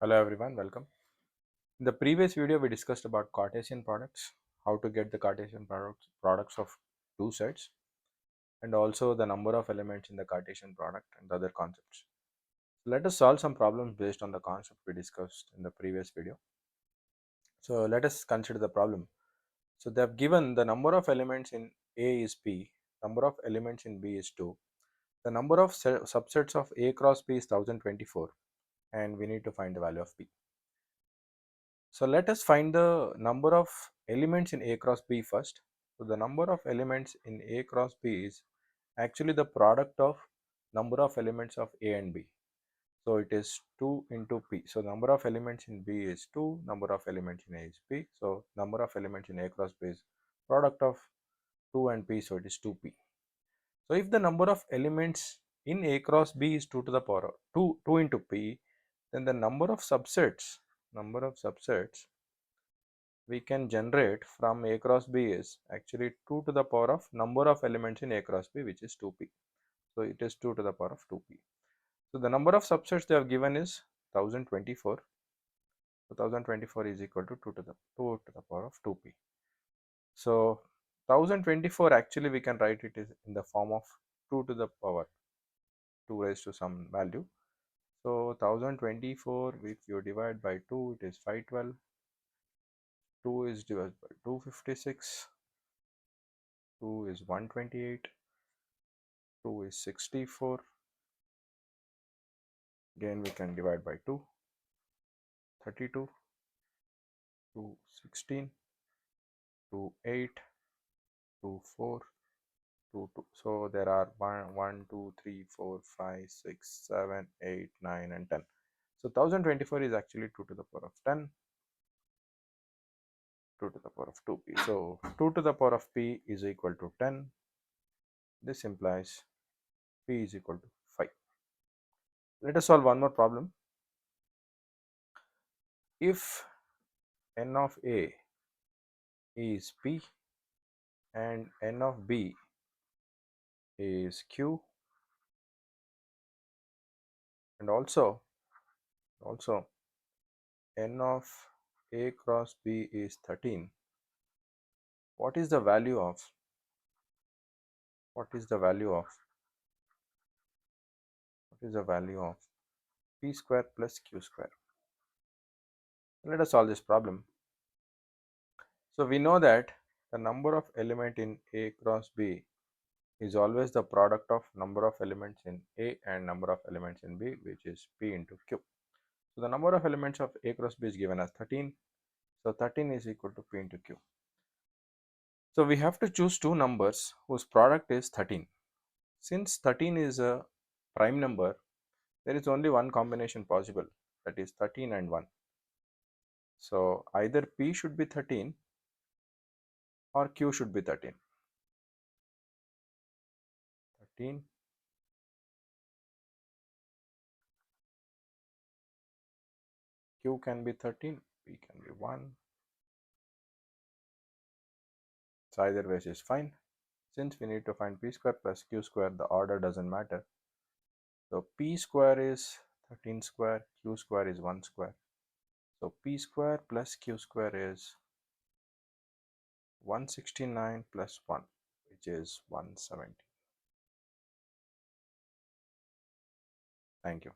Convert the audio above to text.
Hello everyone, welcome. In the previous video we discussed about Cartesian products, how to get the Cartesian products of two sets, and also the number of elements in the Cartesian product and other concepts. So let us solve some problems based on the concept we discussed in the previous video. So let us consider the problem. So they have given the number of elements in A is P, number of elements in B is 2, the number of subsets of A cross P is 1024, and we need to find the value of P. So let us find the number of elements in A cross B first. So the number of elements in A cross B is actually the product of number of elements of A and B. So it is 2 into P. So number of elements in B is 2, number of elements in A is P. So number of elements in A cross B is product of 2 and P, so it is 2P. So if the number of elements in A cross B is 2 to the power of 2 into P, then the number of subsets we can generate from A cross B is actually 2 to the power of number of elements in A cross B, which is 2P. So it is 2 to the power of 2P. So the number of subsets they have given is 1024. So 1024 is equal to 2 to the power of 2P. So 1024 actually we can write it is in the form of 2 to the power 2 raised to some value. So 1024, if you divide by 2, it is 512. 2 is divided by 256. 2 is 128. 2 is 64. Again we can divide by 2. 32. 2 16. 2 8. 2 4. 2 2. So there are 1 2 3 4 5 6 7 8 9 and 10. So 1024 is actually 2 to the power of 10. 2 to the power of 2p. So 2 to the power of p is equal to 10. This implies p is equal to 5. Let us solve one more problem. If n of a is p and n of b is q, and also n of a cross b is 13, what is the value of p square plus q square? Let us solve this problem. So we know that the number of element in A cross B is always the product of number of elements in A and number of elements in B, which is P into Q. So the number of elements of A cross B is given as 13. So 13 is equal to P into Q. So we have to choose two numbers whose product is 13. Since 13 is a prime number, there is only one combination possible, that is 13 and 1. So either P should be 13 or Q should be 13. 13, Q can be 13, P can be 1. So either way is fine. Since we need to find p square plus q square, the order doesn't matter. So p square is 13 square, q square is 1 square. So p square plus q square is 169 plus 1, which is 170. Thank you.